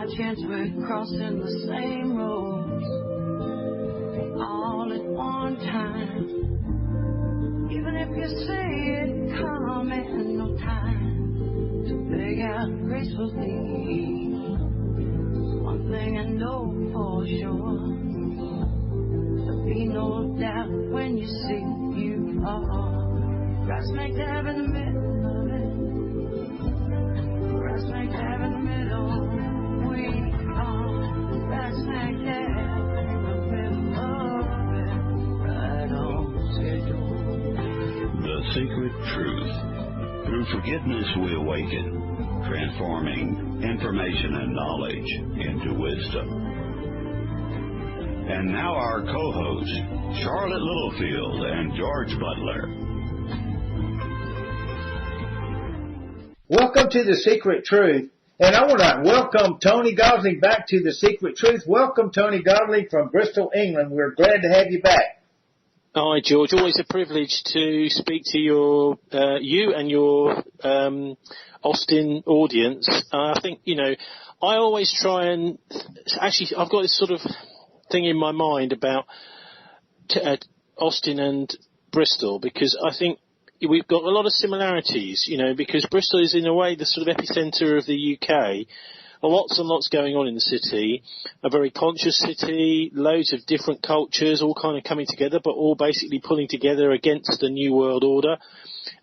High chance we're crossing the same road all at one time. Even if you say it come in no time to beg out gracefully. One thing I know for sure, there'll be no doubt when you see you are. Right smack dab in the middle of it. Right smack dab in the middle. We are right smack dab in the middle of it. Right on schedule. The secret truth. Through forgiveness we awaken, transforming information and knowledge into wisdom. And now our co-hosts, Charlotte Littlefield and George Butler. Welcome to The Secret Truth. And I want to welcome Tony Gosling back to The Secret Truth. Welcome, Tony Gosling from Bristol, England. We're glad to have you back. Hi, George. Always a privilege to speak to you and your Austin audience. I think, I always try and actually, I've got this sort of thing in my mind about Austin and Bristol, because I think we've got a lot of similarities, because Bristol is in a way the sort of epicenter of the UK. Lots and lots going on in the city, a very conscious city, loads of different cultures, all kind of coming together, but all basically pulling together against the New World Order.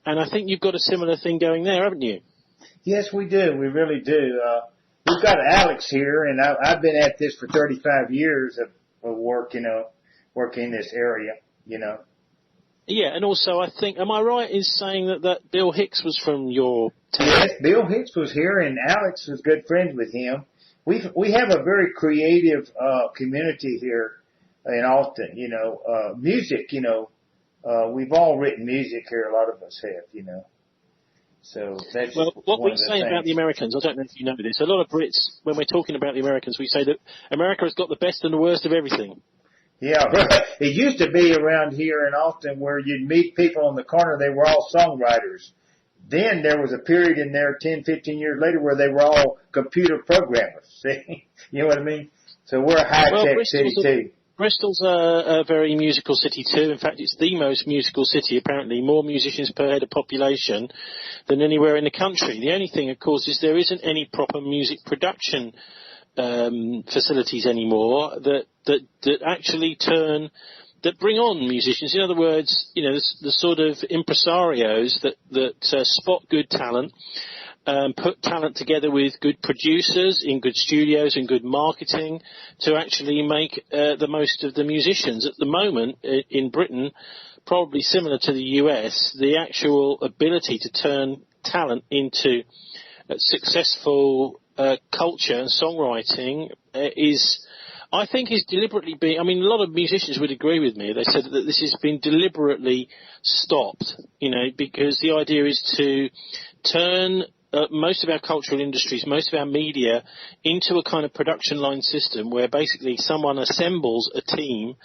And I think you've got a similar thing going there, haven't you? Yes, we do. We really do. We've got Alex here, and I've been at this for 35 years of work, working in this area, Yeah, and also I think, am I right in saying that Bill Hicks was from your town? Yes, Bill Hicks was here, and Alex was good friends with him. We have a very creative community here in Austin. Music. We've all written music here. A lot of us have. So that's what we say about the Americans. I don't know if you know this. A lot of Brits, when we're talking about the Americans, we say that America has got the best and the worst of everything. Yeah, right. It used to be around here in Austin where you'd meet people on the corner. They were all songwriters. Then there was a period in there 10, 15 years later where they were all computer programmers. See? You know what I mean? So we're a high-tech city, too. Bristol's a very musical city, too. In fact, it's the most musical city, apparently. More musicians per head of population than anywhere in the country. The only thing, of course, is there isn't any proper music production facilities anymore that actually bring on musicians. In other words, the sort of impresarios that spot good talent, put talent together with good producers in good studios and good marketing to actually make the most of the musicians. At the moment in Britain, probably similar to the US, the actual ability to turn talent into successful culture and songwriting is deliberately being, a lot of musicians would agree with me. They said that this has been deliberately stopped, because the idea is to turn most of our cultural industries, most of our media into a kind of production line system where basically someone assembles a team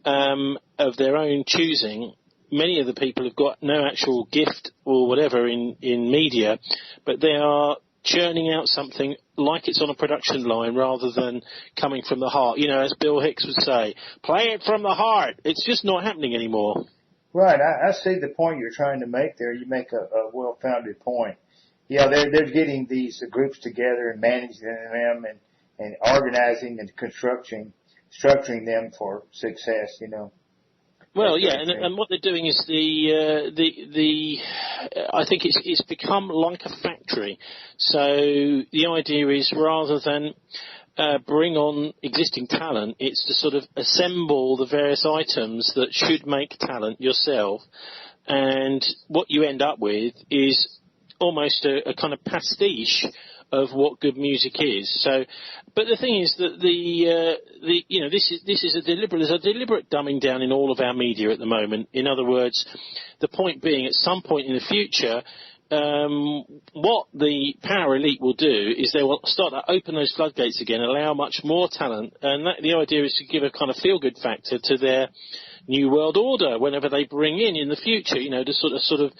of their own choosing. Many of the people have got no actual gift or whatever in media, but they are churning out something like it's on a production line rather than coming from the heart. As Bill Hicks would say, play it from the heart. It's just not happening anymore. Right. I see the point you're trying to make there. You make a well-founded point. Yeah, they're getting these groups together and managing them and organizing and structuring them for success, Well, yeah, and what they're doing is I think it's become like a factory. So the idea is rather than bring on existing talent, it's to sort of assemble the various items that should make talent yourself. And what you end up with is almost a kind of pastiche of what good music is. So, but the thing is that this is there's a deliberate dumbing down in all of our media at the moment. In other words, the point being, at some point in the future, what the power elite will do is they will start to open those floodgates again, allow much more talent, and the idea is to give a kind of feel-good factor to their New World Order whenever they bring in the future, to sort of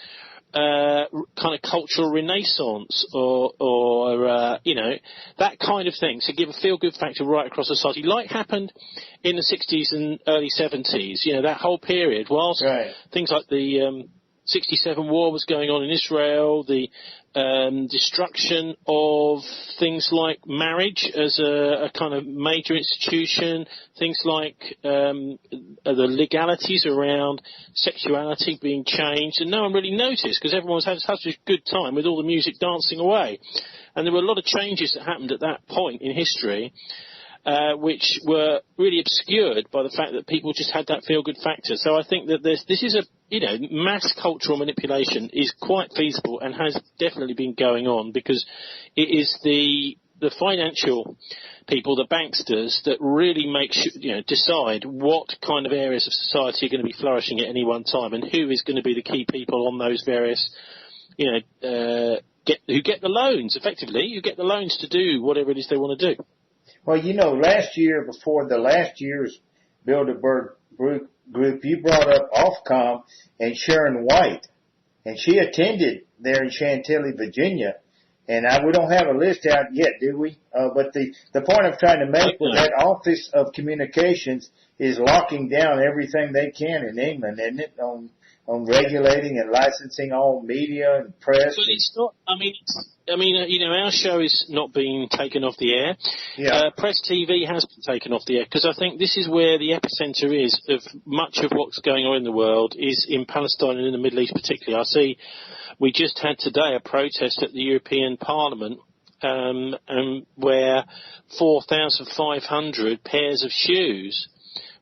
kind of cultural renaissance or that kind of thing. So give a feel-good factor right across society, like happened in the 60s and early 70s, that whole period, whilst things like the 67 war was going on in Israel, the destruction of things like marriage as a kind of major institution, things like the legalities around sexuality being changed, and no one really noticed because everyone was having such a good time with all the music dancing away. And there were a lot of changes that happened at that point in history, which were really obscured by the fact that people just had that feel-good factor. So I think that this is mass cultural manipulation is quite feasible and has definitely been going on, because it is the financial people, the banksters, that really decide what kind of areas of society are going to be flourishing at any one time, and who is going to be the key people on those various, who get the loans, effectively, who get the loans to do whatever it is they want to do. Well, last year, before the last year's Bilderberg group, you brought up Ofcom and Sharon White, and she attended there in Chantilly, Virginia. And we don't have a list out yet, do we? But the point I'm trying to make with that Office of Communications is locking down everything they can in England, isn't it, on regulating and licensing all media and press. But it's not. Our show is not being taken off the air. Yeah. Press TV has been taken off the air, because I think this is where the epicenter is of much of what's going on in the world, is in Palestine and in the Middle East particularly. I see we just had today a protest at the European Parliament where 4,500 pairs of shoes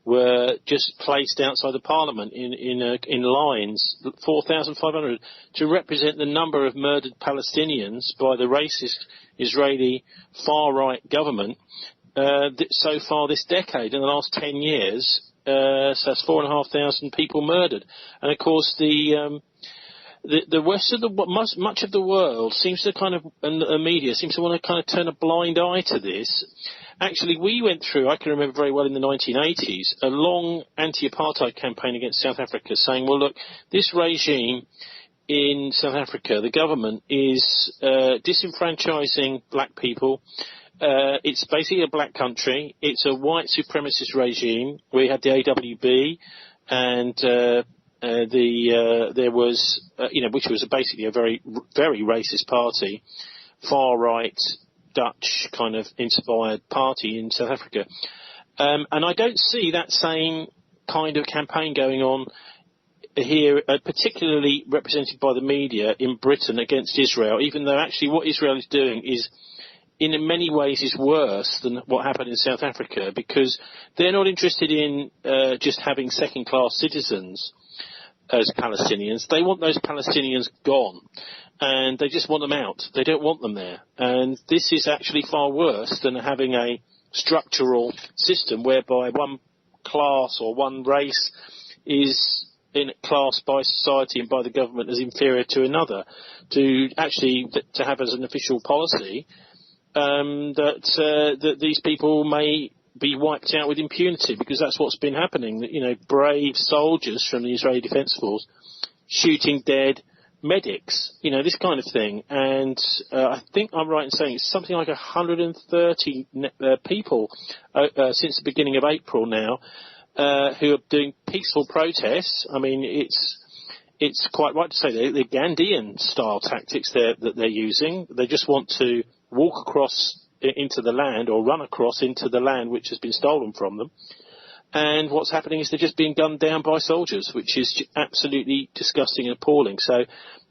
were just placed outside the Parliament in lines, 4,500, to represent the number of murdered Palestinians by the racist Israeli far-right government so far this decade, in the last 10 years. So that's 4,500 people murdered. And of course, the West of much of the world seems to and the media seems to want to kind of turn a blind eye to this. Actually, we went through, I can remember very well in the 1980s, a long anti-apartheid campaign against South Africa, saying, well, look, this regime in South Africa, the government is disenfranchising black people. It's basically a black country. It's a white supremacist regime. We had the AWB, and there was, which was basically a very, very racist party, far-right, Dutch kind of inspired party in South Africa. And I don't see that same kind of campaign going on here, particularly represented by the media in Britain against Israel, even though actually what Israel is doing is, in many ways, is worse than what happened in South Africa, because they're not interested in just having second-class citizens as Palestinians. They want those Palestinians gone. And they just want them out. They don't want them there. And this is actually far worse than having a structural system whereby one class or one race is in class by society and by the government as inferior to another. To have as an official policy that these people may be wiped out with impunity, because that's what's been happening. Brave soldiers from the Israeli Defense Force shooting dead medics, this kind of thing. And I think I'm right in saying it's something like 130 people since the beginning of April now who are doing peaceful protests. I mean, it's quite right to say the Gandhian style tactics that they're using. They just want to walk across into the land, or run across into the land which has been stolen from them. And what's happening is they're just being gunned down by soldiers, which is absolutely disgusting and appalling. So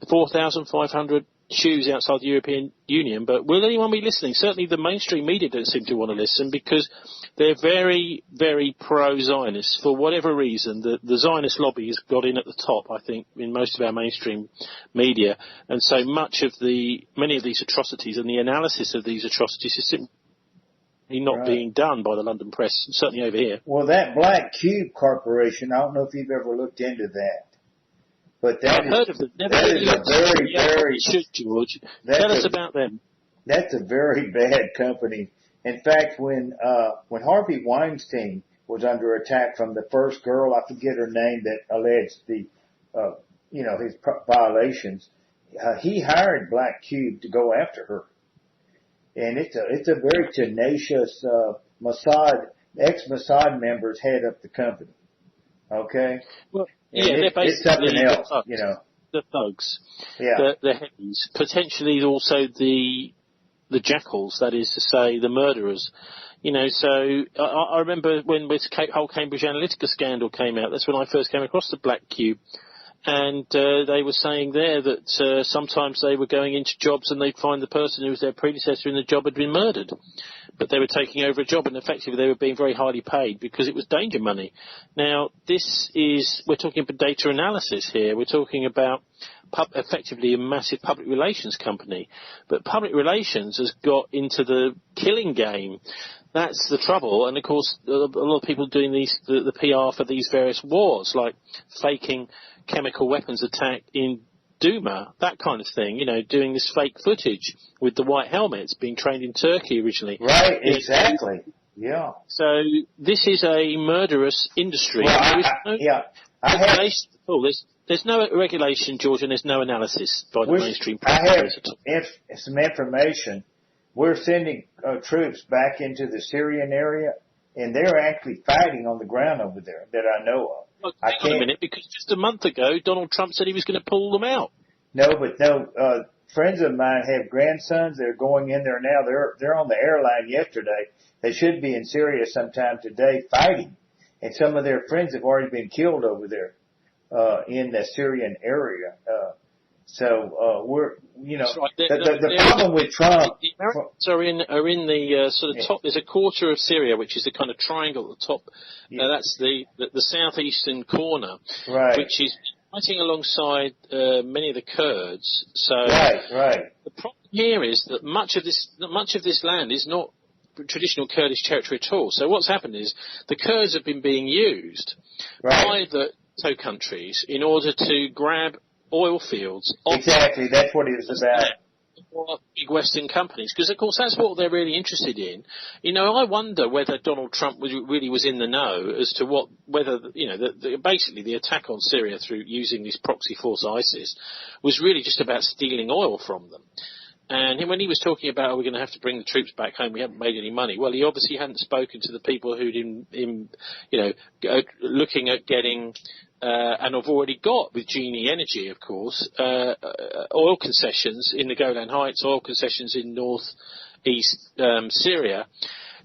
4,500 shoes outside the European Union, but will anyone be listening? Certainly the mainstream media don't seem to want to listen, because they're very, very pro-Zionist for whatever reason. The Zionist lobby has got in at the top, I think, in most of our mainstream media. And so many of these atrocities and the analysis of these atrocities is simply not being done by the London press, certainly over here. Well, that Black Cube Corporation, I don't know if you've ever looked into that. But I've heard of them. That is a very, very... should, George. Tell us about them. That's a very bad company. In fact, when Harvey Weinstein was under attack from the first girl, I forget her name, that alleged his violations, he hired Black Cube to go after her. and it's a very tenacious Mossad, ex-Mossad members head up the company. Okay. Well, and they're basically it's something else, you know. The thugs, Yeah. the heavies, potentially also the jackals, that is to say, the murderers. You know, so I remember when this whole Cambridge Analytica scandal came out, that's when I first came across the Black Cube. And they were saying there that sometimes they were going into jobs and they'd find the person who was their predecessor in the job had been murdered. But they were taking over a job, and effectively they were being very highly paid because it was danger money. Now, we're talking about data analysis here. We're talking about effectively a massive public relations company. But public relations has got into the killing game. That's the trouble. And, of course, a lot of people doing the PR for these various wars, like faking chemical weapons attack in Duma, that kind of thing, you know, doing this fake footage with the white helmets, being trained in Turkey originally. Right, exactly. Yeah. So this is a murderous industry. Well, There's no regulation, George, and there's no analysis by the mainstream press. I have some information. We're sending troops back into the Syrian area, and they're actually fighting on the ground over there that I know of. Well, hang on a minute, because just a month ago, Donald Trump said he was going to pull them out. Friends of mine have grandsons. They're going in there now. They're on the airline yesterday. They should be in Syria sometime today fighting, and some of their friends have already been killed over there in the Syrian area. We're, you know, right. the problem with Trump. The Americans are in the sort of top. There's a quarter of Syria, which is the kind of triangle at the top. That's the southeastern corner, right, which is fighting alongside many of the Kurds. So right. The problem here is that much of this land is not traditional Kurdish territory at all. So what's happened is the Kurds have been being used by the NATO countries in order to grab oil fields. Exactly, that's what it was about. Big Western companies, because of course that's what they're really interested in. You know, I wonder whether Donald Trump really was in the know as to whether you know, basically the attack on Syria through using this proxy force ISIS was really just about stealing oil from them. And when he was talking about, we're going to have to bring the troops back home, we haven't made any money. Well, he obviously hadn't spoken to the people who'd, looking at getting, and have already got with Genie Energy, of course, oil concessions in the Golan Heights, oil concessions in northeast Syria.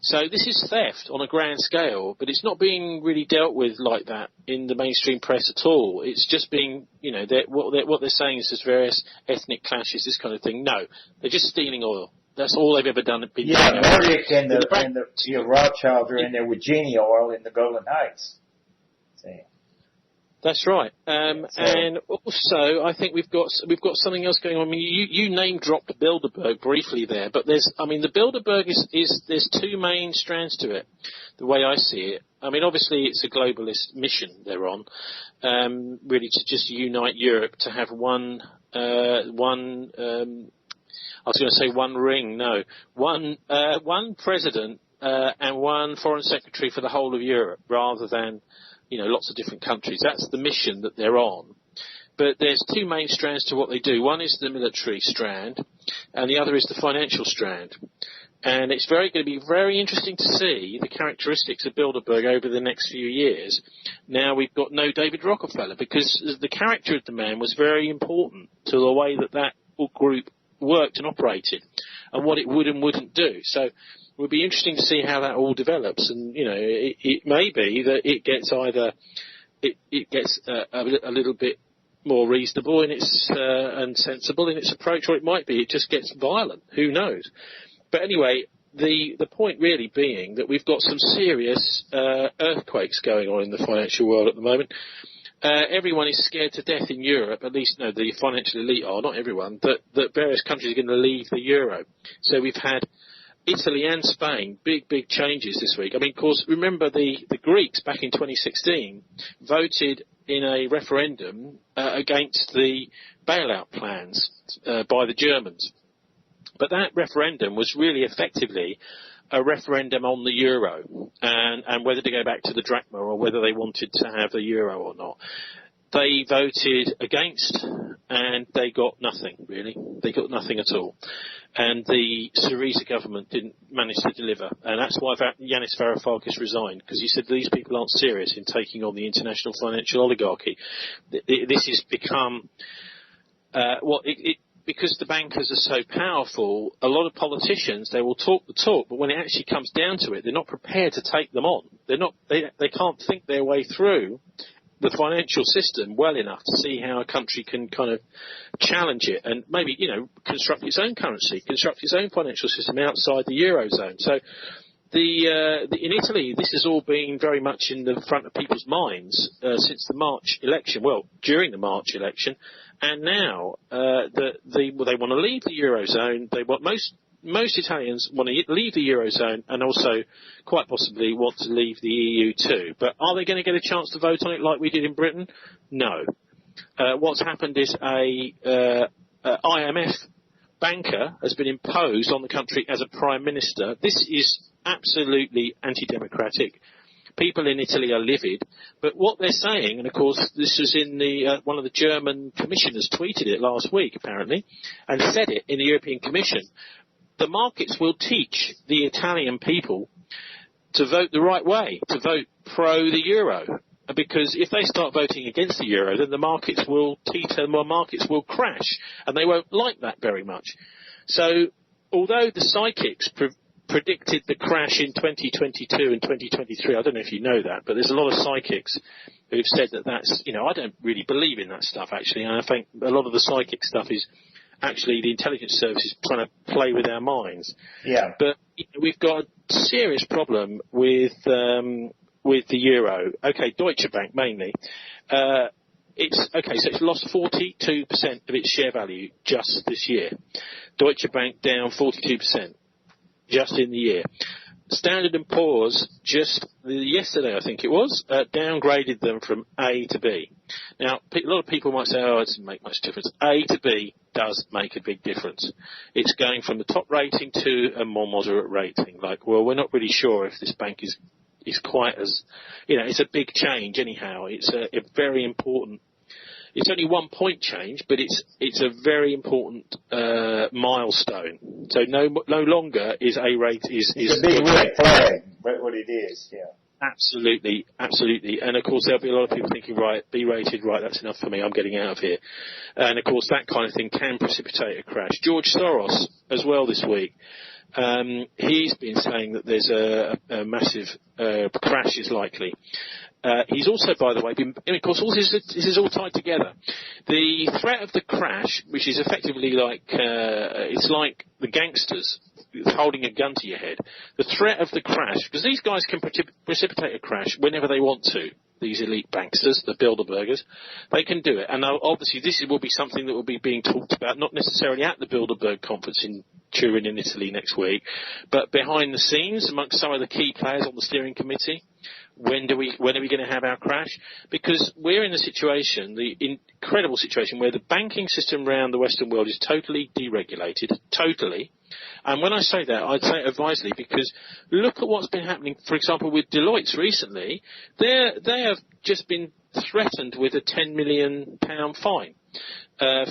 So this is theft on a grand scale, but it's not being really dealt with like that in the mainstream press at all. It's just being, you know, what they're saying is there's various ethnic clashes, this kind of thing. No, they're just stealing oil. That's all they've ever done. Nordic and the Rothschilds are in there with Genie oil in the Golan Heights. See. That's right. And also, I think we've got something else going on. I mean, you name dropped Bilderberg briefly there, but the Bilderberg there's two main strands to it, the way I see it. I mean, obviously it's a globalist mission they're on, really to just unite Europe, to have one president, and one foreign secretary for the whole of Europe, rather than, you know, lots of different countries. That's the mission that they're on. But there's two main strands to what they do. One is the military strand, and the other is the financial strand. And it's going to be very interesting to see the characteristics of Bilderberg over the next few years. Now we've got no David Rockefeller, because the character of the man was very important to the way that group worked and operated, and what it would and wouldn't do. So it would be interesting to see how that all develops, and you know, it may be that it gets a little bit more reasonable in its and sensible in its approach, or it might be it just gets violent. Who knows? But anyway, the point really being that we've got some serious earthquakes going on in the financial world at the moment. Everyone is scared to death in Europe, at least the financial elite are, not everyone, that various countries are going to leave the euro. So we've had Italy and Spain, big changes this week. I mean, of course, remember the Greeks back in 2016 voted in a referendum against the bailout plans by the Germans. But that referendum was really effectively a referendum on the euro and whether to go back to the drachma or whether they wanted to have the euro or not. they voted against, and they got nothing, really. They got nothing at all. And the Syriza government didn't manage to deliver. And that's why Yanis Varoufakis resigned, because he said these people aren't serious in taking on the international financial oligarchy. This has become, because the bankers are so powerful, a lot of politicians, they will talk the talk, but when it actually comes down to it, they're not prepared to take them on. They can't think their way through the financial system well enough to see how a country can kind of challenge it and maybe, construct its own currency, construct its own financial system outside the Eurozone. So in Italy, this has all been very much in the front of people's minds since the March election, during the March election, and now they want to leave the Eurozone. They want most Italians want to leave the Eurozone and also quite possibly want to leave the EU too. But are they going to get a chance to vote on it like we did in Britain? No. What's happened is a IMF banker has been imposed on the country as a prime minister. This is absolutely anti-democratic. People in Italy are livid, but what they're saying, and of course this was in one of the German commissioners tweeted it last week apparently, and said it in the European Commission, the markets will teach the Italian people to vote the right way, to vote pro the euro. Because if they start voting against the euro, then the markets will teeter, the markets will crash, and they won't like that very much. So, although the psychics predicted the crash in 2022 and 2023, I don't know if you know that, but there's a lot of psychics who've said that's, I don't really believe in that stuff actually, and I think a lot of the psychic stuff is actually the intelligence services trying to play with our minds. Yeah. But we've got a serious problem with the euro. Okay, Deutsche Bank mainly. So it's lost 42% of its share value just this year. Deutsche Bank down 42% just in the year. Standard & Poor's just yesterday, I think it was, downgraded them from A to B. Now, a lot of people might say, it doesn't make much difference. A to B does make a big difference. It's going from the top rating to a more moderate rating. We're not really sure if this bank is quite as, it's a big change anyhow. It's a very important. It's only 1 point change, but it's a very important milestone. So no longer is A rate is a big red flag. What it is, yeah. Absolutely. And of course there'll be a lot of people thinking, right, B rated, right, that's enough for me, I'm getting out of here. And of course that kind of thing can precipitate a crash. George Soros as well this week. He's been saying that there's a massive crash is likely. He's also, by the way, of course, this is all tied together. The threat of the crash, which is effectively it's like the gangsters holding a gun to your head. The threat of the crash, because these guys can precipitate a crash whenever they want to. These elite banksters, the Bilderbergers, they can do it. And obviously this will be something that will be being talked about, not necessarily at the Bilderberg conference in Turin in Italy next week, but behind the scenes amongst some of the key players on the steering committee. When are we going to have our crash? Because we're in a situation, the incredible situation, where the banking system around the Western world is totally deregulated, totally. And when I say that, I'd say it advisedly, because look at what's been happening, for example, with Deloitte recently. They have just been threatened with a £10 million fine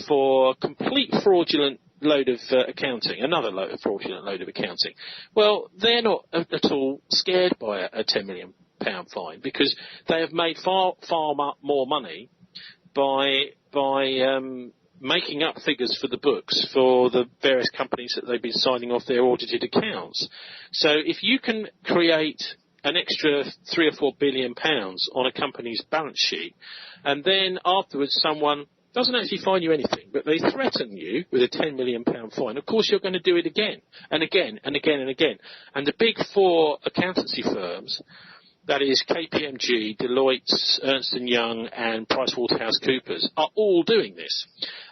for complete fraudulent load of accounting, another fraudulent load of accounting. Well, they're not at all scared by a £10 million fine, because they have made far more money by making up figures for the books for the various companies that they've been signing off their audited accounts. So if you can create an extra £3 or £4 billion on a company's balance sheet, and then afterwards someone doesn't actually fine you anything, but they threaten you with a £10 million fine, of course you're going to do it again and again and again and again. And the big four accountancy firms, that is KPMG, Deloitte, Ernst & Young and PricewaterhouseCoopers, are all doing this.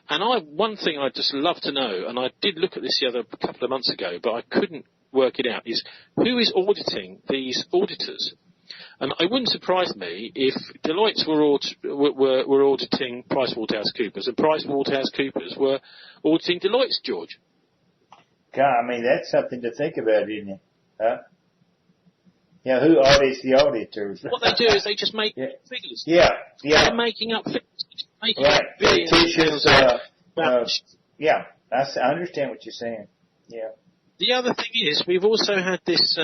And one thing I'd just love to know, and I did look at this a couple of months ago, but I couldn't work it out, is who is auditing these auditors? And it wouldn't surprise me if Deloitte were auditing PricewaterhouseCoopers and PricewaterhouseCoopers were auditing Deloitte, George. God, I mean, that's something to think about, isn't it? Huh? Yeah, who audits the auditors? What they do is they just make figures. Yeah. They're making up figures. Making Right. up billions Fictitious. Yeah. I understand what you're saying. Yeah. The other thing is, we've also had this,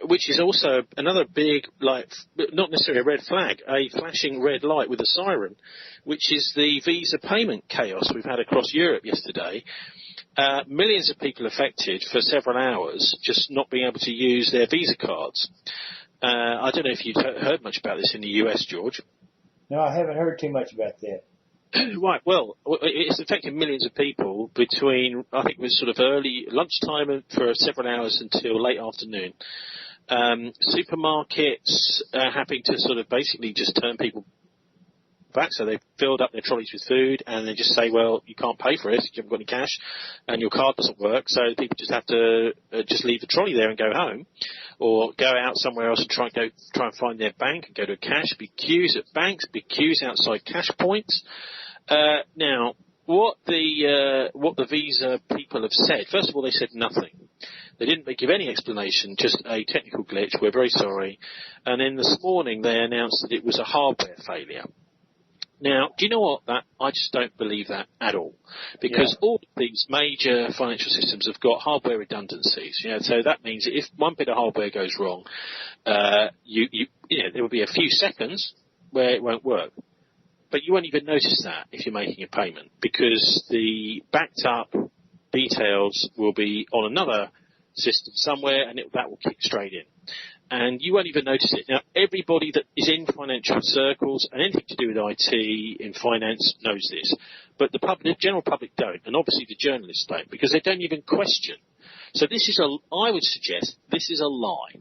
which is also another big, like, not necessarily a red flag, a flashing red light with a siren, which is the visa payment chaos we've had across Europe yesterday. Millions of people affected for several hours, just not being able to use their visa cards. I don't know if you've heard much about this in the US, George. No, I haven't heard too much about that. Right, well, it's affected millions of people between, I think it was sort of early lunchtime and for several hours until late afternoon. Supermarkets are having to sort of basically just turn people back, so they've filled up their trolleys with food and they just say, well, you can't pay for it, you haven't got any cash and your card doesn't work, so people just have to just leave the trolley there and go home, or go out somewhere else and try and find their bank and go to a cash, big queues at banks, big queues outside cash points. Now, what the visa people have said, first of all, they said nothing. They didn't give any explanation, just a technical glitch, we're very sorry. And then this morning they announced that it was a hardware failure. Now, do you know what? I just don't believe that at all, because all of these major financial systems have got hardware redundancies. So that means that if one bit of hardware goes wrong, there will be a few seconds where it won't work. But you won't even notice that if you're making a payment, because the backed up details will be on another system somewhere, and that will kick straight in. And you won't even notice it. Now, everybody that is in financial circles and anything to do with IT in finance knows this. But the general public don't, and obviously the journalists don't, because they don't even question. So I would suggest this is a lie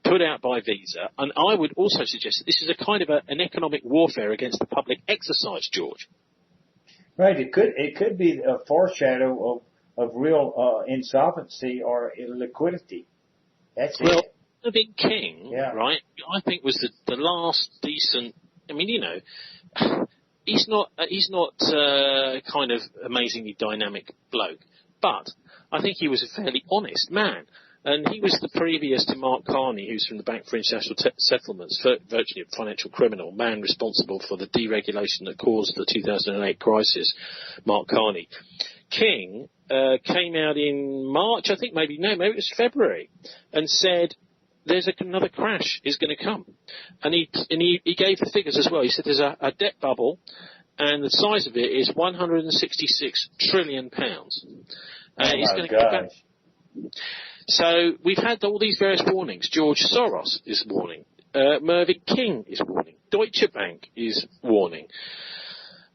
put out by Visa, and I would also suggest that this is a kind of an economic warfare against the public exercise, George. Right. It could be a foreshadow of real insolvency or illiquidity. That's it. Mervin King, right, I think was the last decent. I mean, he's not kind of amazingly dynamic bloke, but I think he was a fairly honest man. And he was the previous to Mark Carney, who's from the Bank for International Settlements, virtually a financial criminal, man responsible for the deregulation that caused the 2008 crisis, Mark Carney. King came out in March, I think maybe it was February, and said, there's another crash is going to come. And he gave the figures as well. He said there's a debt bubble, and the size of it is £166 trillion. It's going to come back. So we've had all these various warnings. George Soros is warning. Mervin King is warning. Deutsche Bank is warning.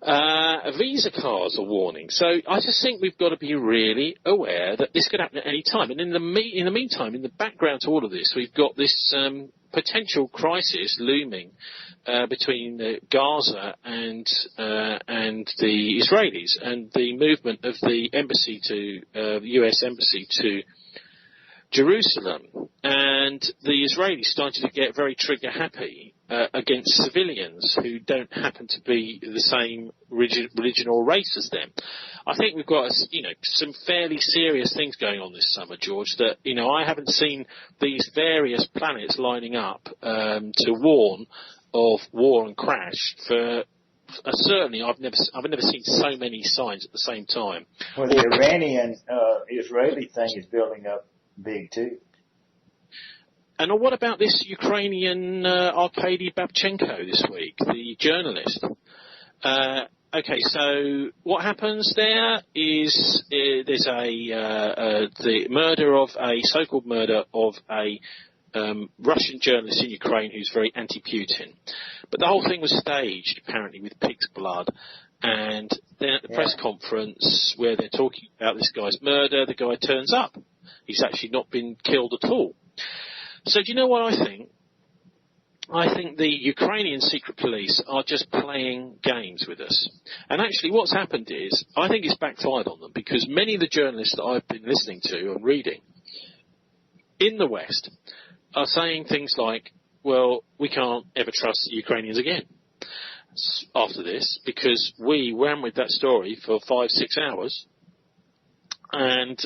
Visa cards are warning. So I just think we've got to be really aware that this could happen at any time. And in the meantime, in the background to all of this, we've got this potential crisis looming between Gaza and the Israelis, and the movement of the embassy the US embassy to Jerusalem, and the Israelis started to get very trigger happy against civilians who don't happen to be the same religion or race as them. I think we've got some fairly serious things going on this summer, George, that I haven't seen these various planets lining up to warn of war and crash for. Certainly, I've never seen so many signs at the same time. Well, the Iranian Israeli thing is building up big too. And what about this Ukrainian Arkady Babchenko this week, the journalist? Okay, so what happens there is there's the so-called murder of a Russian journalist in Ukraine who's very anti-Putin. But the whole thing was staged, apparently, with pig's blood. And then at the press conference where they're talking about this guy's murder, the guy turns up. He's actually not been killed at all. So do you know what I think? I think the Ukrainian secret police are just playing games with us. And actually what's happened is, I think it's backfired on them, because many of the journalists that I've been listening to and reading in the West are saying things like, well, we can't ever trust the Ukrainians again after this, because we ran with that story for 5-6 hours and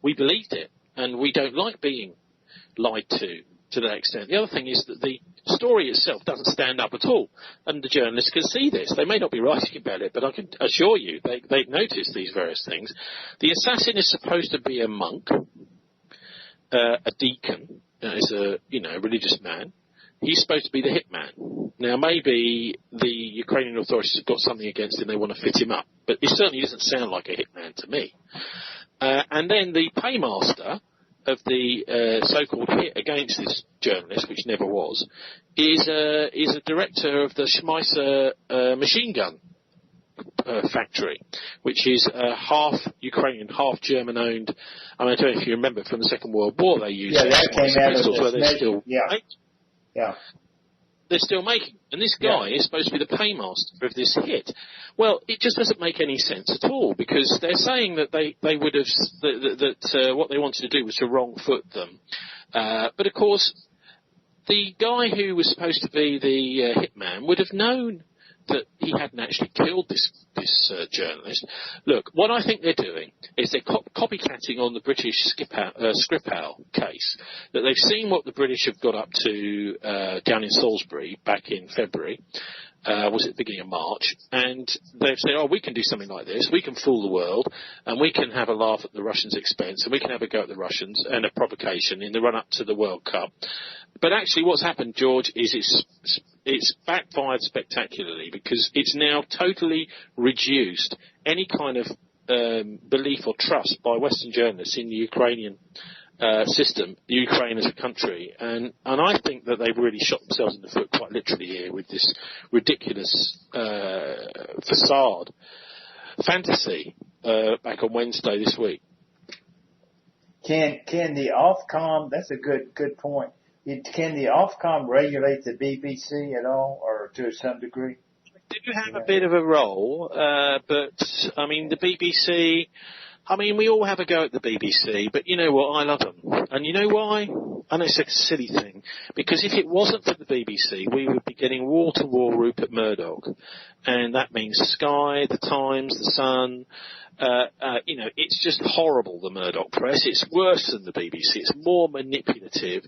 we believed it, and we don't like being lied to to that extent. The other thing is that the story itself doesn't stand up at all, and the journalists can see this. They may not be writing about it, but I can assure you they've noticed these various things. The assassin is supposed to be a monk, a deacon, is a religious man. He's supposed to be the hitman. Now, maybe the Ukrainian authorities have got something against him. They want to fit him up, but it certainly doesn't sound like a hitman to me. And then the paymaster of the so-called hit against this journalist, which never was, is a director of the Schmeisser machine gun factory, which is half Ukrainian, half German-owned. I mean, I don't know if you remember from the Second World War, they used that came out pistols, of where they're still they're still making. And this guy is supposed to be the paymaster of this hit. Well, it just doesn't make any sense at all, because they're saying that they would have that what they wanted to do was to wrong foot them. But of course, the guy who was supposed to be the hitman would have known that he hadn't actually killed this journalist. Look, what I think they're doing is they're copycatting on the British Skripal case, that they've seen what the British have got up to down in Salisbury back in February, was it the beginning of March, and they've said, we can do something like this, we can fool the world, and we can have a laugh at the Russians' expense, and we can have a go at the Russians, and a provocation in the run-up to the World Cup. But actually what's happened, George, is it's backfired spectacularly, because it's now totally reduced any kind of belief or trust by Western journalists in the Ukrainian system, the Ukraine as a country, and I think that they've really shot themselves in the foot quite literally here with this ridiculous facade fantasy back on Wednesday this week. Can the Ofcom? That's a good point. Can the Ofcom regulate the BBC at all, or to some degree? They do have a bit of a role, but I mean the BBC. I mean, we all have a go at the BBC, but you know what? I love them. And you know why? I know it's a silly thing. Because if it wasn't for the BBC, we would be getting wall-to-wall Rupert Murdoch. And that means Sky, The Times, The Sun. It's just horrible, the Murdoch press. It's worse than the BBC. It's more manipulative.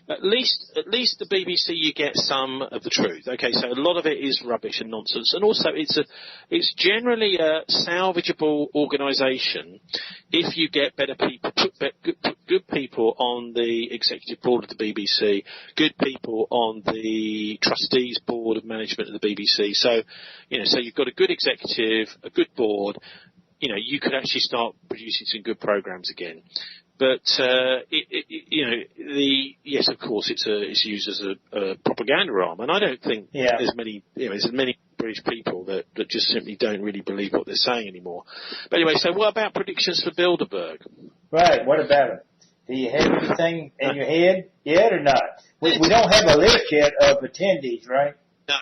At least the BBC, you get some of the truth. Okay, so a lot of it is rubbish and nonsense, and also it's generally a salvageable organisation if you get better people, put good people on the executive board of the BBC, good people on the trustees board of management of the BBC. So, so you've got a good executive, a good board. You could actually start producing some good programmes again. But yes, of course, it's used as a propaganda arm, and I don't think there's many British people that just simply don't really believe what they're saying anymore. But anyway, so what about predictions for Bilderberg? Right, what about it? Do you have anything in your head yet or not? We don't have a list yet of attendees, right? No,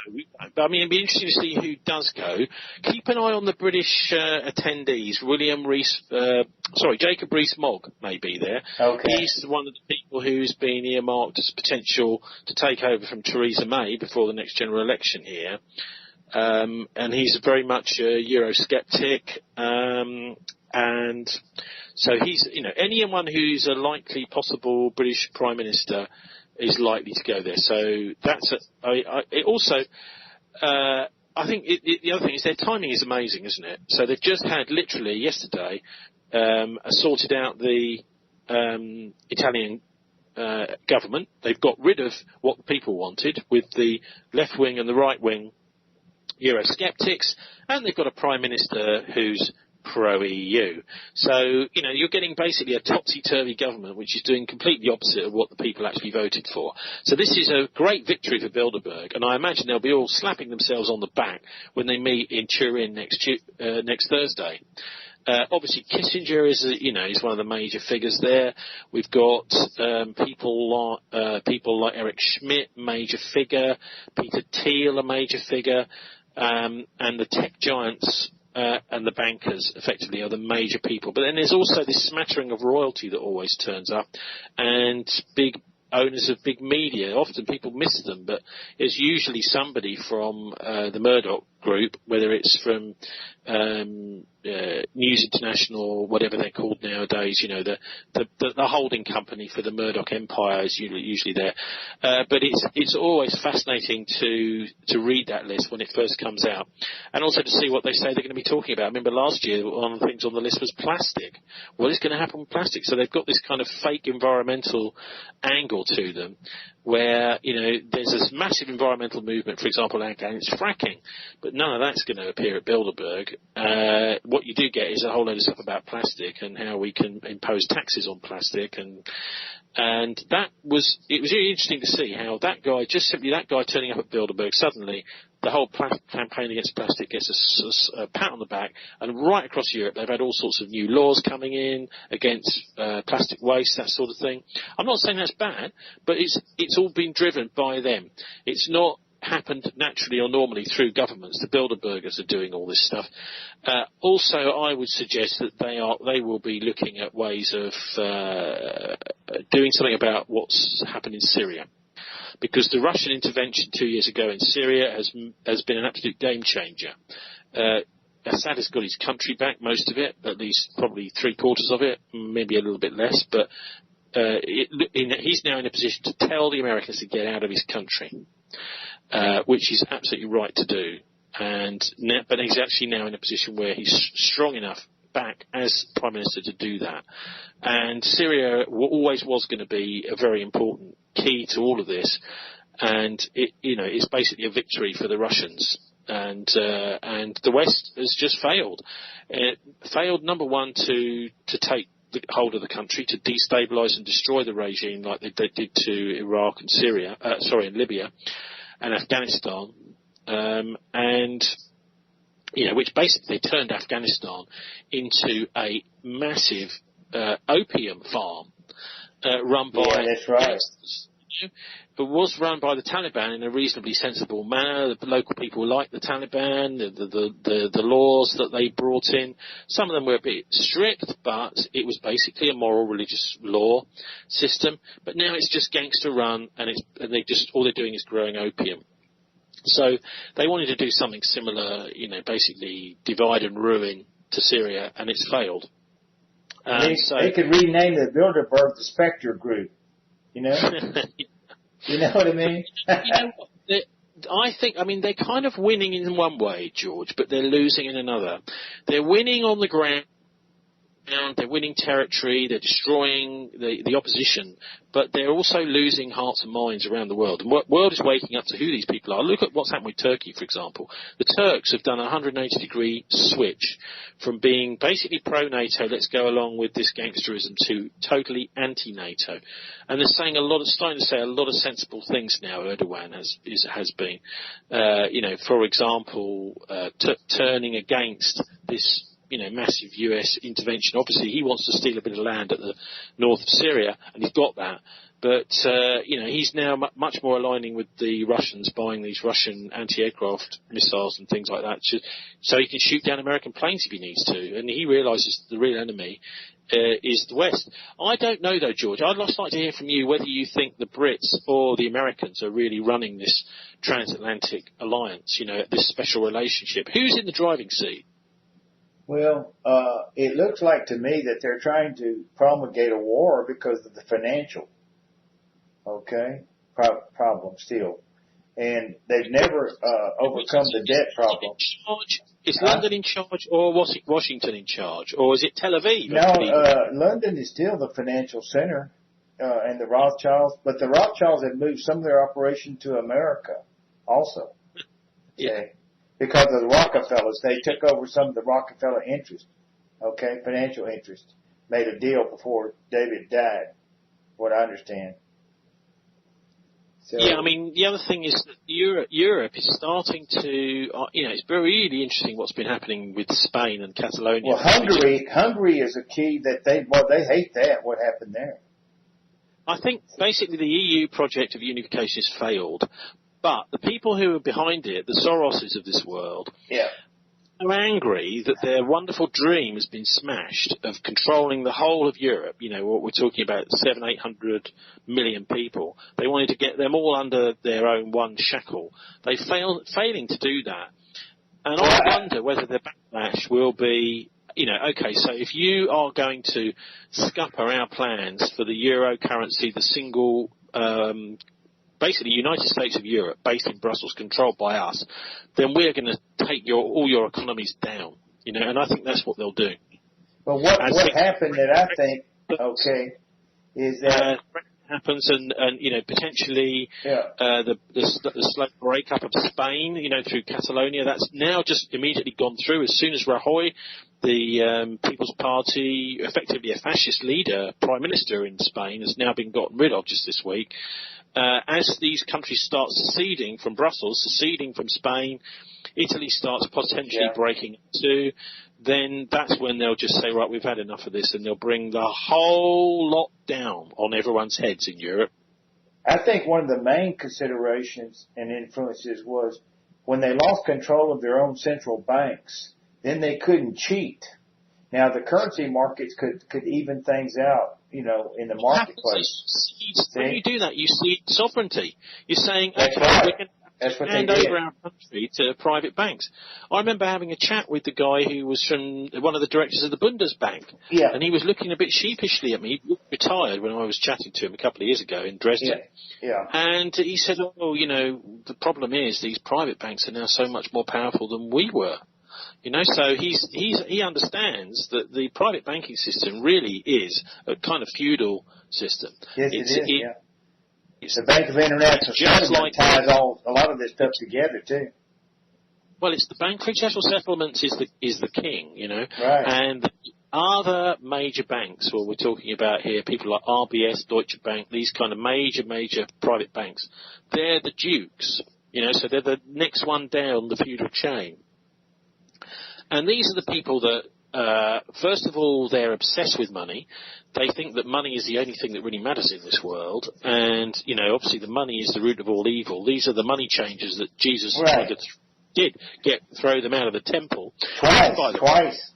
but I mean, it'd be interesting to see who does go. Keep an eye on the British attendees. Jacob Rees-Mogg may be there. Okay. He's one of the people who's been earmarked as potential to take over from Theresa May before the next general election here. And he's very much a Eurosceptic. And so he's, anyone who's a likely possible British Prime Minister is likely to go there. So that's I think the other thing is their timing is amazing, isn't it? So they've just had literally yesterday sorted out the Italian government. They've got rid of what the people wanted with the left wing and the right wing Eurosceptics, and they've got a prime minister who's pro-EU. So, you're getting basically a topsy-turvy government which is doing completely opposite of what the people actually voted for. So this is a great victory for Bilderberg, and I imagine they'll be all slapping themselves on the back when they meet in Turin next Thursday. Obviously, Kissinger is one of the major figures there. We've got people like Eric Schmidt, major figure, Peter Thiel, a major figure, and the tech giants and the bankers, effectively, are the major people. But then there's also this smattering of royalty that always turns up, and big owners of big media. Often people miss them, but it's usually somebody from the Murdoch group, whether it's from News International, whatever they're called nowadays, you know, the holding company for the Murdoch empire is usually there. But it's always fascinating to read that list when it first comes out, and also to see what they say they're going to be talking about. I remember last year one of the things on the list was plastic. What is going to happen with plastic? So they've got this kind of fake environmental angle to them, where, you know, there's this massive environmental movement, for example, against fracking, but none of that's going to appear at Bilderberg. What you do get is a whole load of stuff about plastic and how we can impose taxes on plastic, and it was really interesting to see how that guy turning up at Bilderberg, suddenly the whole campaign against plastic gets a pat on the back, and right across Europe they've had all sorts of new laws coming in against plastic waste, that sort of thing. I'm not saying that's bad, but it's all been driven by them. It's not happened naturally or normally through governments. The Bilderbergers are doing all this stuff. Also, I would suggest that they will be looking at ways of doing something about what's happened in Syria, because the Russian intervention 2 years ago in Syria has been an absolute game changer. Assad has got his country back, most of it, at least probably 3/4 of it, maybe a little bit less, but he's now in a position to tell the Americans to get out of his country, which he's absolutely right to do. But he's actually now in a position where he's strong enough back as Prime Minister to do that. And Syria always was going to be a very important key to all of this, and it's basically a victory for the Russians. And the West has just failed. It failed, number one, to take the hold of the country, to destabilise and destroy the regime like they did to Iraq and and Libya and Afghanistan, which basically turned Afghanistan into a massive opium farm run by... Yeah, that's right. But was run by the Taliban in a reasonably sensible manner. The local people liked the Taliban, the laws that they brought in. Some of them were a bit strict, but it was basically a moral religious law system. But now it's just gangster run, and all they're doing is growing opium. So they wanted to do something similar, basically divide and ruin to Syria, and it's failed. They could rename the Bilderberg the Spectre Group, You know what I mean? They're kind of winning in one way, George, but they're losing in another. They're winning on the ground. They're winning territory, they're destroying the opposition, but they're also losing hearts and minds around the world. The world is waking up to who these people are. Look at what's happened with Turkey, for example. The Turks have done a 180-degree switch from being basically pro-NATO, let's go along with this gangsterism, to totally anti-NATO. And they're saying starting to say a lot of sensible things now, Erdogan has been. For example, turning against this massive US intervention. Obviously, he wants to steal a bit of land at the north of Syria, and he's got that. But, he's now much more aligning with the Russians, buying these Russian anti-aircraft missiles and things like that, so he can shoot down American planes if he needs to. And he realises the real enemy is the West. I don't know, though, George. I'd just like to hear from you whether you think the Brits or the Americans are really running this transatlantic alliance, this special relationship. Who's in the driving seat? Well, it looks like to me that they're trying to promulgate a war because of the financial, problem still. And they've never overcome the debt problem. Is London in charge, or was it Washington in charge, or is it Tel Aviv? No, London is still the financial center, and the Rothschilds, but the Rothschilds have moved some of their operation to America also. Yeah. Because of the Rockefellers, they took over some of the Rockefeller interest, financial interest. Made a deal before David died, what I understand. So, the other thing is that Europe is starting to, it's very really interesting what's been happening with Spain and Catalonia. Well, Hungary is a key that they hate that, what happened there. I think basically the EU project of unification has failed. But the people who are behind it, the Soroses of this world, are angry that their wonderful dream has been smashed of controlling the whole of Europe. What we're talking about, 700-800 million people. They wanted to get them all under their own one shackle. Failing to do that And I wonder whether the backlash will be, okay, so if you are going to scupper our plans for the euro currency, the single, basically United States of Europe, based in Brussels, controlled by us, then we're going to take all your economies down, and I think that's what they'll do. But what happened that I think, is that happens and potentially the slow breakup of Spain, through Catalonia, that's now just immediately gone through as soon as Rajoy, the People's Party, effectively a fascist leader, prime minister in Spain, has now been gotten rid of just this week. As these countries start seceding from Brussels, seceding from Spain, Italy starts potentially breaking too, then that's when they'll just say, right, we've had enough of this, and they'll bring the whole lot down on everyone's heads in Europe. I think one of the main considerations and influences was when they lost control of their own central banks, then they couldn't cheat. Now, the currency markets could even things out, in the marketplace. When you do that, you cede sovereignty. You're saying, That's okay, right. we can hand over our country to private banks. I remember having a chat with the guy who was from one of the directors of the Bundesbank, and he was looking a bit sheepishly at me. He retired when I was chatting to him a couple of years ago in Dresden. And he said, the problem is these private banks are now so much more powerful than we were. So he understands that the private banking system really is a kind of feudal system. Yes, it's the Bank of International Settlements ties a lot of this stuff together too. Well, it's the Bank for International Settlements is the king, Right. And other major banks, we're talking about here, people like RBS, Deutsche Bank, these kind of major private banks, they're the dukes, so they're the next one down the feudal chain. And these are the people that, first of all, they're obsessed with money. They think that money is the only thing that really matters in this world. And, obviously the money is the root of all evil. These are the money changers that Jesus did throw them out of the temple. Twice.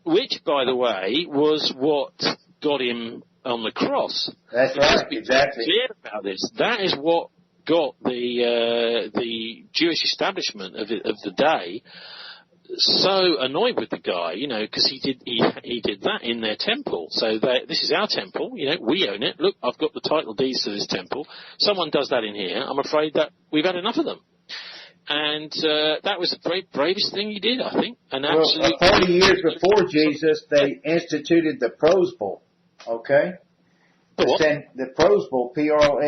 Which, by the way, was what got him on the cross. That's right, exactly. Clear about this. That is what got the Jewish establishment of the day so annoyed with the guy, because he did that in their temple. So this is our temple, we own it. Look, I've got the title deeds to this temple. Someone does that in here. I'm afraid that we've had enough of them. And that was the bravest thing he did, I think. And 40 years before Jesus, they instituted the Prose Bowl. Okay, the Prose Bowl, Prosbul.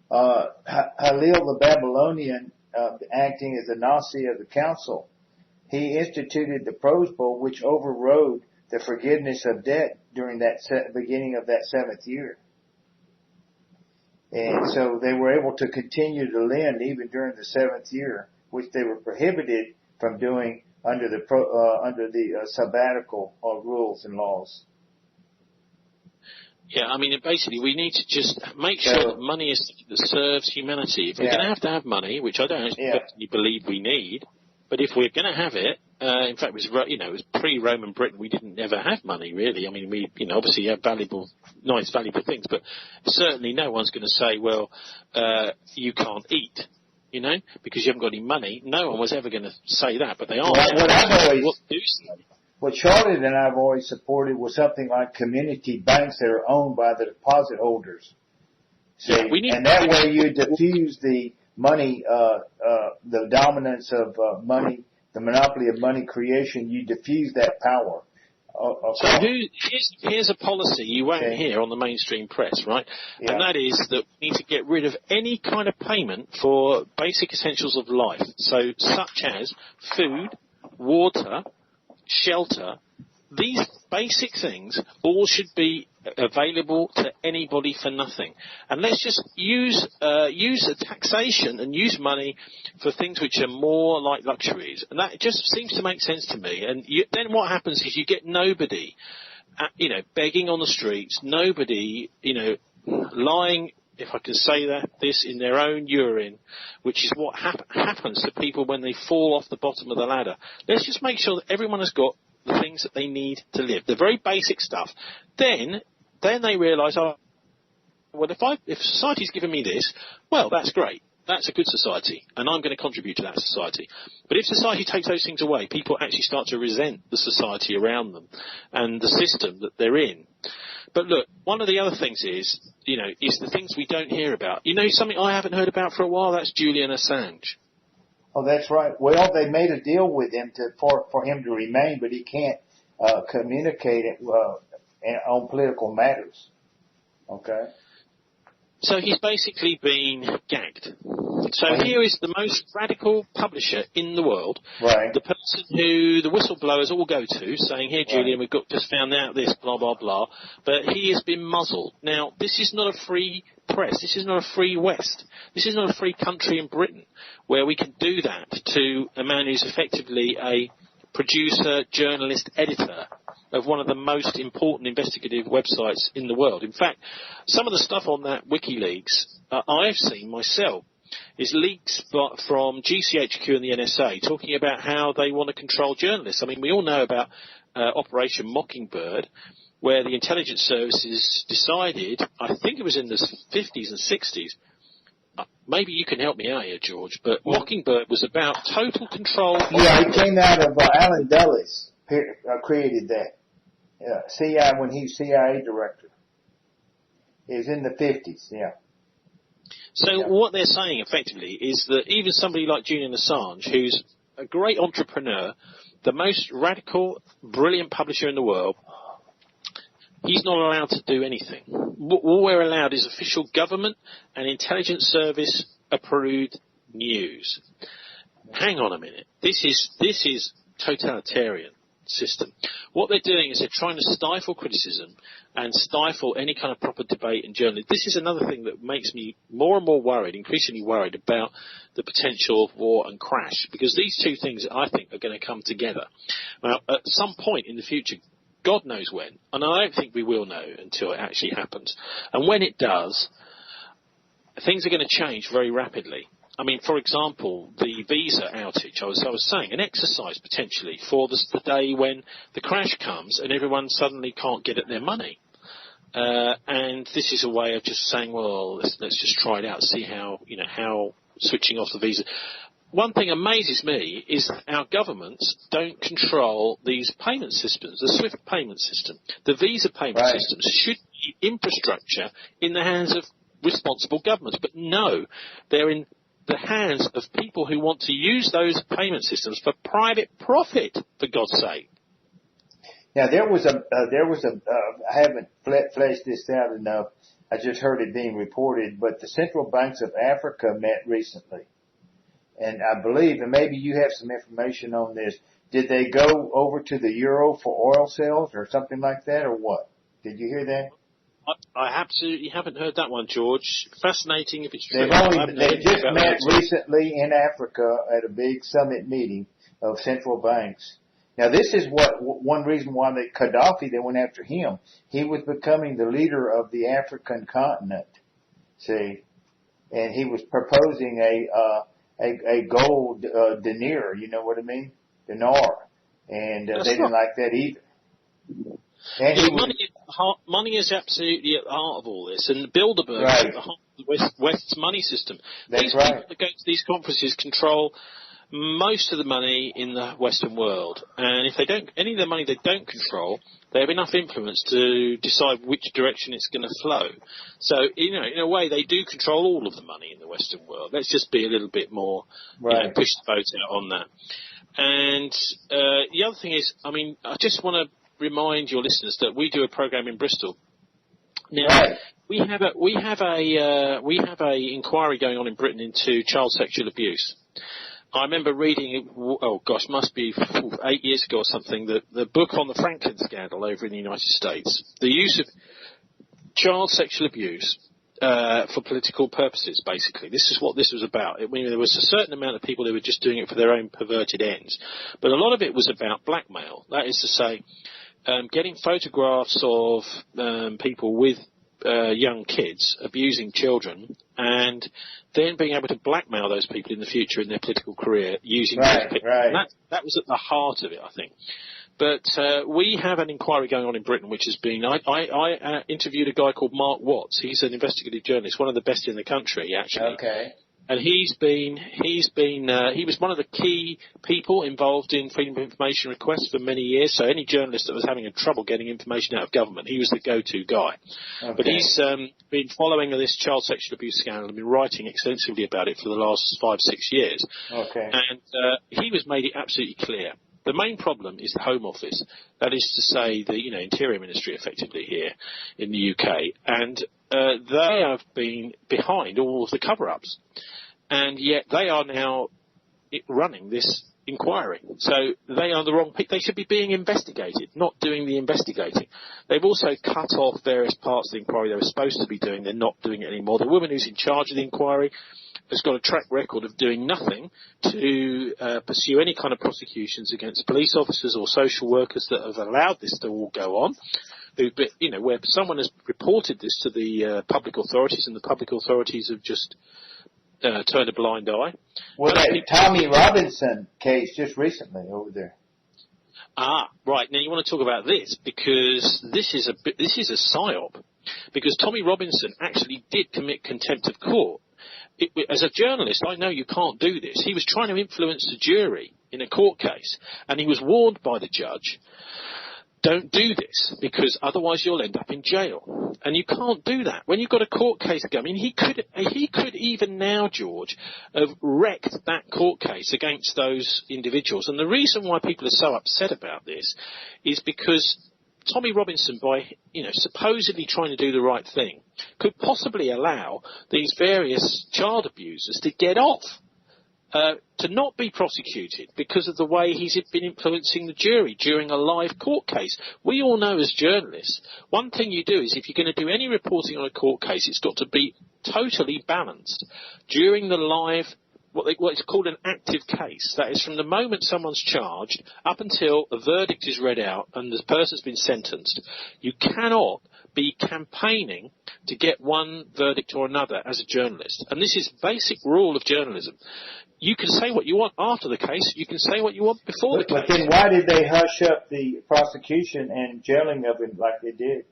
Halil the Babylonian, acting as the Nasi of the council, he instituted the Prose Bowl, which overrode the forgiveness of debt during that beginning of that 7th year. And so they were able to continue to lend even during the 7th year, which they were prohibited from doing under the sabbatical rules and laws. Yeah, I mean, basically, we need to just make sure that money is something that serves humanity. If we're going to have money, which I don't actually believe we need, but if we're going to have it, in fact, it was pre-Roman Britain. We didn't ever have money, really. I mean, we, obviously have valuable things, but certainly no one's going to say, well, you can't eat, because you haven't got any money. No one was ever going to say that, but they are. What Charlotte and I have always supported was something like community banks that are owned by the deposit holders. And that way you diffuse the money, the dominance of money, the monopoly of money creation. You diffuse that power. So here's a policy you won't hear on the mainstream press, right? Yeah. And that is that we need to get rid of any kind of payment for basic essentials of life. So such as food, water, shelter, these basic things all should be available to anybody for nothing. And let's just use a taxation and use money for things which are more like luxuries. And that just seems to make sense to me. And then what happens is you get nobody, begging on the streets, nobody, lying, if I can say this in their own urine, which is what happens to people when they fall off the bottom of the ladder. Let's just make sure that everyone has got the things that they need to live, the very basic stuff. Then they realise, if society's given me this, well, that's great. that's a good society, and I'm going to contribute to that society. But if society takes those things away, people actually start to resent the society around them and the system that they're in. But look, one of the other things is the things we don't hear about. Something I haven't heard about for a while, that's Julian Assange. Oh, that's right. Well, they made a deal with him for him to remain, but he can't communicate it on political matters. Okay. So he's basically been gagged. So here is the most radical publisher in the world, right. The person who the whistleblowers all go to, saying, "Here, Julian, we've just found out this, blah, blah, blah." But he has been muzzled. Now, this is not a free press. This is not a free West. This is not a free country in Britain where we can do that to a man who's effectively a producer, journalist, editor of one of the most important investigative websites in the world. In fact, some of the stuff on that WikiLeaks I've seen myself is leaks from GCHQ and the NSA talking about how they want to control journalists. I mean, we all know about Operation Mockingbird, where the intelligence services decided, I think it was in the 50s and 60s, maybe you can help me out here, George, but Mockingbird was about total control. Yeah, it came out of Alan Dulles created that. When he was CIA director. It was in the 50s, yeah. So what they're saying, effectively, is that even somebody like Julian Assange, who's a great entrepreneur, the most radical, brilliant publisher in the world, he's not allowed to do anything. All we're allowed is official government and intelligence service approved news. Hang on a minute. This is totalitarian system. What they're doing is they're trying to stifle criticism and stifle any kind of proper debate in journalism. This is another thing that makes me more and more worried, increasingly worried about the potential of war and crash, because these two things, I think, are going to come together. Now, at some point in the future, God knows when, and I don't think we will know until it actually happens. And when it does, things are going to change very rapidly. I mean, for example, the visa outage, I was saying, an exercise potentially for the day when the crash comes and everyone suddenly can't get at their money. And this is a way of just saying, well, let's just try it out, see how switching off the visa. One thing amazes me is that our governments don't control these payment systems, the SWIFT payment system. The visa payment systems should be infrastructure in the hands of responsible governments. But no, they're in the hands of people who want to use those payment systems for private profit, for God's sake. Now, there was a I haven't fleshed this out enough. I just heard it being reported, but the central banks of Africa met recently. And I believe, and maybe you have some information on this, did they go over to the euro for oil sales or something like that, or what? Did you hear that? I absolutely haven't heard that one, George. Fascinating if it's true. They just met recently in Africa at a big summit meeting of central banks. Now, this is one reason why Gaddafi, they went after him. He was becoming the leader of the African continent, see, and he was proposing a gold dinar, you know what I mean? Dinar. And they didn't like that either. And money is absolutely at the heart of all this, and Bilderberg is at the heart of the West's money system. These people that go to these conferences control most of the money in the Western world, and if they don't, any of the money they don't control, they have enough influence to decide which direction it's going to flow. So, in a way, they do control all of the money in the Western world. Let's just be a little bit more, push the boat out on that. And the other thing is, I mean, I just want to remind your listeners that we do a program in Bristol. Now, we have a inquiry going on in Britain into child sexual abuse. I remember reading, must be 8 years ago or something, the book on the Franklin scandal over in the United States. The use of child sexual abuse for political purposes, basically. This is what this was about. I mean, there was a certain amount of people who were just doing it for their own perverted ends. But a lot of it was about blackmail. That is to say, getting photographs of people with young kids abusing children, and then being able to blackmail those people in the future in their political career using those people. And that was at the heart of it, I think. But we have an inquiry going on in Britain, which has been... I interviewed a guy called Mark Watts. He's an investigative journalist, one of the best in the country, actually. Okay. And he was one of the key people involved in freedom of information requests for many years. So any journalist that was having trouble getting information out of government, he was the go-to guy. Okay. But he's been following this child sexual abuse scandal and been writing extensively about it for the last 5-6 years. Okay. And he made it absolutely clear. The main problem is the Home Office, that is to say the Interior Ministry effectively here in the UK, and they have been behind all of the cover-ups, and yet they are now running this inquiry. So they are the wrong people. They should be being investigated, not doing the investigating. They've also cut off various parts of the inquiry they were supposed to be doing. They're not doing it anymore. The woman who's in charge of the inquiry has got a track record of doing nothing to pursue any kind of prosecutions against police officers or social workers that have allowed this to all go on. Where someone has reported this to the public authorities, and the public authorities have just turned a blind eye. Well, that Tommy Robinson case just recently over there. Ah, right. Now you want to talk about this because this is a psyop. Because Tommy Robinson actually did commit contempt of court. As a journalist, I know you can't do this. He was trying to influence the jury in a court case, and he was warned by the judge, don't do this, because otherwise you'll end up in jail. And you can't do that. When you've got a court case going, he could even now, George, have wrecked that court case against those individuals. And the reason why people are so upset about this is because Tommy Robinson, by supposedly trying to do the right thing, could possibly allow these various child abusers to get off, to not be prosecuted because of the way he's been influencing the jury during a live court case. We all know as journalists, one thing you do is if you're going to do any reporting on a court case, it's got to be totally balanced during the live what is called an active case. That is from the moment someone's charged up until a verdict is read out and the person's been sentenced. You cannot be campaigning to get one verdict or another as a journalist. And this is basic rule of journalism. You can say what you want after the case. You can say what you want before the case. But then why did they hush up the prosecution and jailing of him like they did?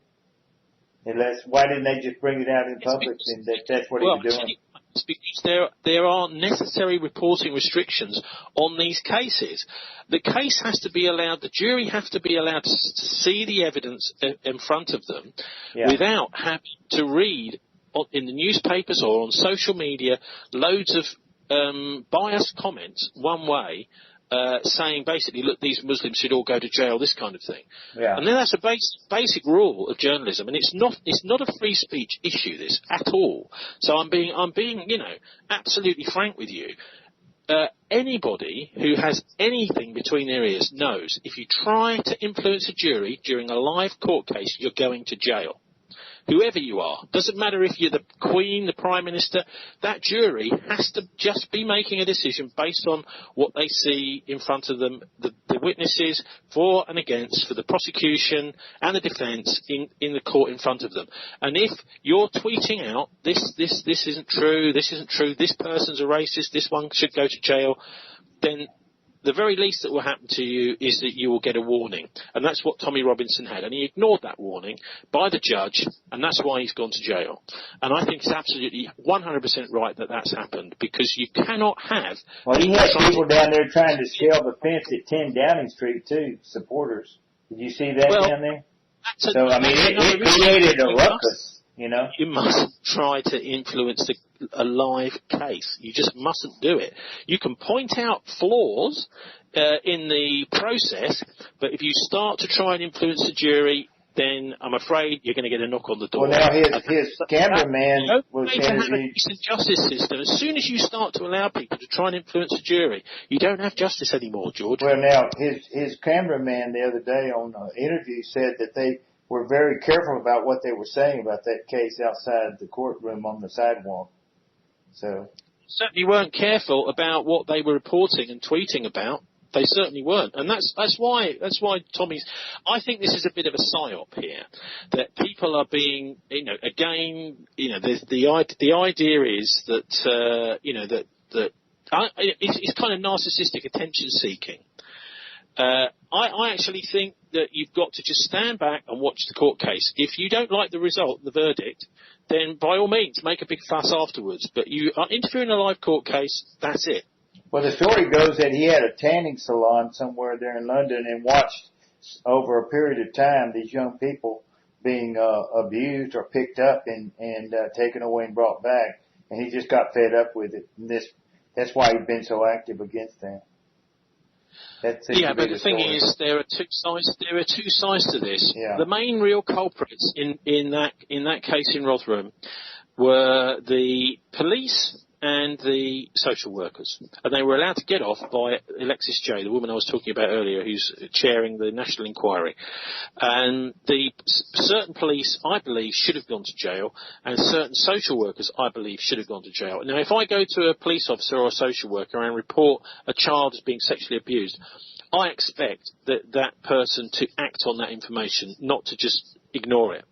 Why didn't they just bring it out in public and that's what he was doing? It's because there are necessary reporting restrictions on these cases. The case has to be allowed, the jury have to be allowed to see the evidence in front of them without having to read in the newspapers or on social media loads of biased comments one way, saying basically, look, these Muslims should all go to jail, this kind of thing. Yeah. And then that's a basic rule of journalism, and it's not a free speech issue, this, at all. So I'm being absolutely frank with you. Anybody who has anything between their ears knows if you try to influence a jury during a live court case, you're going to jail. Whoever you are, doesn't matter if you're the Queen, the Prime Minister, that jury has to just be making a decision based on what they see in front of them, the witnesses for and against, for the prosecution and the defence in the court in front of them. And if you're tweeting out, this isn't true, this person's a racist, this one should go to jail, then the very least that will happen to you is that you will get a warning. And that's what Tommy Robinson had. And he ignored that warning by the judge, and that's why he's gone to jail. And I think it's absolutely 100% right that that's happened, because you cannot have... Well, he had people down there trying to scale the fence at 10 Downing Street, too, supporters. Did you see that down there? It created a ruckus, You mustn't try to influence a live case. You just mustn't do it. You can point out flaws in the process, but if you start to try and influence the jury, then I'm afraid you're going to get a knock on the door. Well, now his cameraman was to have a decent justice system. As soon as you start to allow people to try and influence the jury, you don't have justice anymore, George. Well, now his cameraman the other day on an interview said that they were very careful about what they were saying about that case outside the courtroom on the sidewalk. So certainly weren't careful about what they were reporting and tweeting about. They certainly weren't, and that's why Tommy's. I think this is a bit of a psyop here, that people are being, again, the idea is that it's kind of narcissistic attention seeking. I actually think that you've got to just stand back and watch the court case. If you don't like the result, the verdict, then by all means make a big fuss afterwards. But you are interfering in a live court case, that's it. Well, the story goes that he had a tanning salon somewhere there in London and watched over a period of time these young people being abused or picked up and taken away and brought back. And he just got fed up with it. And that's why he's been so active against that. Yeah, but the thing is, there are two sides. There are two sides to this. Yeah. The main real culprits in that case in Rotherham were the police and the social workers, and they were allowed to get off by Alexis J, the woman I was talking about earlier, who's chairing the National Inquiry. And the certain police, I believe, should have gone to jail, and certain social workers, I believe, should have gone to jail. Now, if I go to a police officer or a social worker and report a child as being sexually abused, I expect that person to act on that information, not to just ignore it.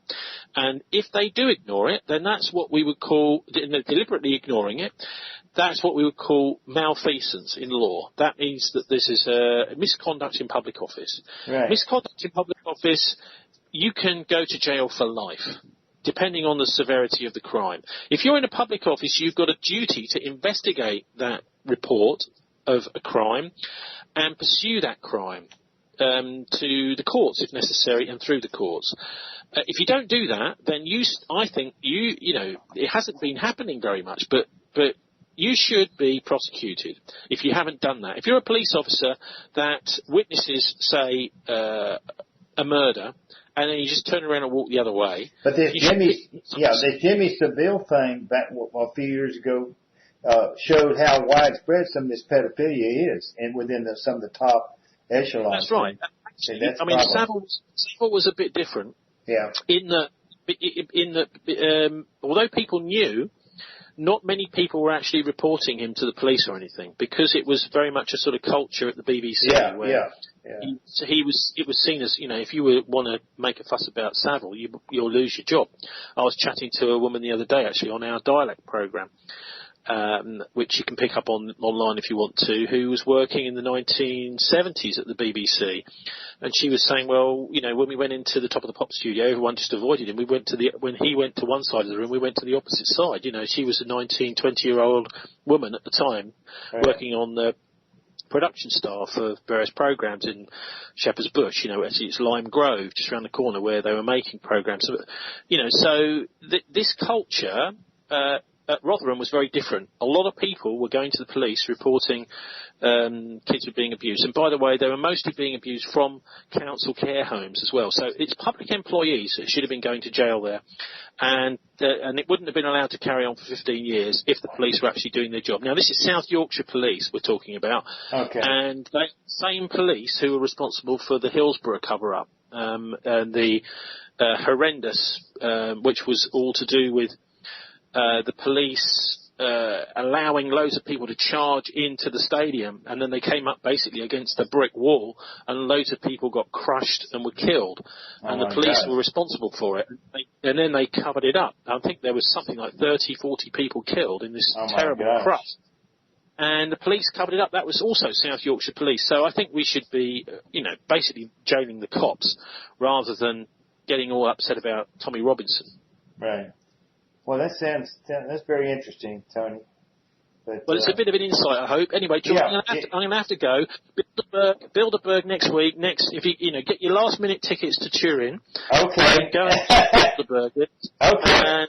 And if they do ignore it, then that's what we would call, deliberately ignoring it, that's what we would call malfeasance in law. That means that this is a misconduct in public office. Right. Misconduct in public office, you can go to jail for life, depending on the severity of the crime. If you're in a public office, you've got a duty to investigate that report of a crime and pursue that crime to the courts if necessary and through the courts. If you don't do that, then I think it hasn't been happening very much, but you should be prosecuted if you haven't done that. If you're a police officer that witnesses, say, a murder, and then you just turn around and walk the other way. But this Jimmy Seville thing back a few years ago showed how widespread some of this pedophilia is, and within some of the top echelons. That's right. Savile was a bit different. Yeah. In that, although people knew, not many people were actually reporting him to the police or anything, because it was very much a sort of culture at the BBC where it was seen as, if you want to make a fuss about Savile, you'll lose your job. I was chatting to a woman the other day actually on our dialect programme, which you can pick up online if you want to, who was working in the 1970s at the BBC. And she was saying, well, when we went into the Top of the Pop studio, everyone just avoided him. When he went to one side of the room, we went to the opposite side. She was a 20-year-old woman at the time, working on the production staff of various programs in Shepherd's Bush. It's Lime Grove, just around the corner where they were making programs. This culture, at Rotherham was very different. A lot of people were going to the police reporting kids were being abused. And by the way, they were mostly being abused from council care homes as well. So it's public employees that should have been going to jail there. And it wouldn't have been allowed to carry on for 15 years if the police were actually doing their job. Now, this is South Yorkshire Police we're talking about. Okay. And the same police who were responsible for the Hillsborough cover-up and the horrendous, which was all to do with the police allowing loads of people to charge into the stadium, and then they came up basically against a brick wall, and loads of people got crushed and were killed, and the police were responsible for it. And then they covered it up. I think there was something like 30, 40 people killed in this terrible crush. And the police covered it up. That was also South Yorkshire Police. So I think we should be, basically jailing the cops rather than getting all upset about Tommy Robinson. Right. Well, that's very interesting, Tony. But, it's a bit of an insight, I hope. Anyway, George, I'm going to have to go. Bilderberg next week. If you get your last minute tickets to Turin. Okay. Go and see Bilderberg. Okay. And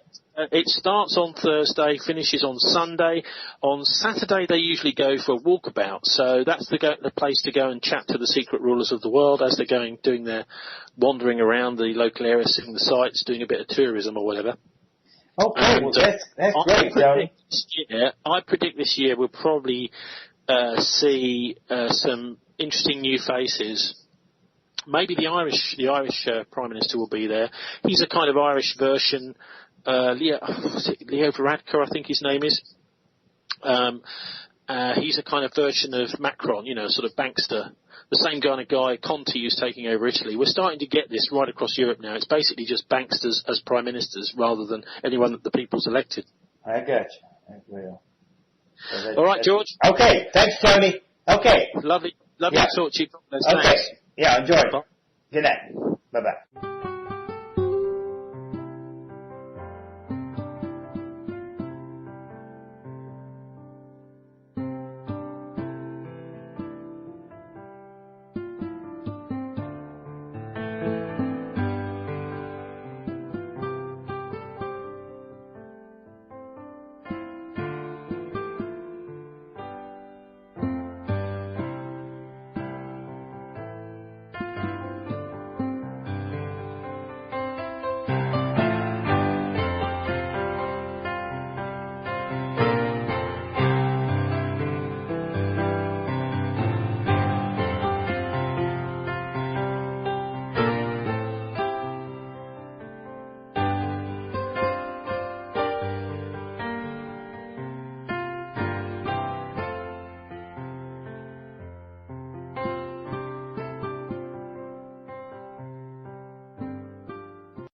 it starts on Thursday, finishes on Sunday. On Saturday, they usually go for a walkabout. So that's the place to go and chat to the secret rulers of the world as they're doing their wandering around the local area, seeing the sights, doing a bit of tourism or whatever. Okay, well, that's great, Tony. I predict this year we'll probably see some interesting new faces. Maybe the Irish Prime Minister will be there. He's a kind of Irish version. Leo Varadkar, I think his name is. He's a kind of version of Macron, sort of bankster. The same kind of guy Conte who's taking over Italy. We're starting to get this right across Europe now. It's basically just banksters as prime ministers rather than anyone that the people's elected. I got you. I will. All right, George. Okay. Thanks, Tony. Okay. Lovely to talk to you. Okay. Yeah, enjoy it. Good night. Bye-bye.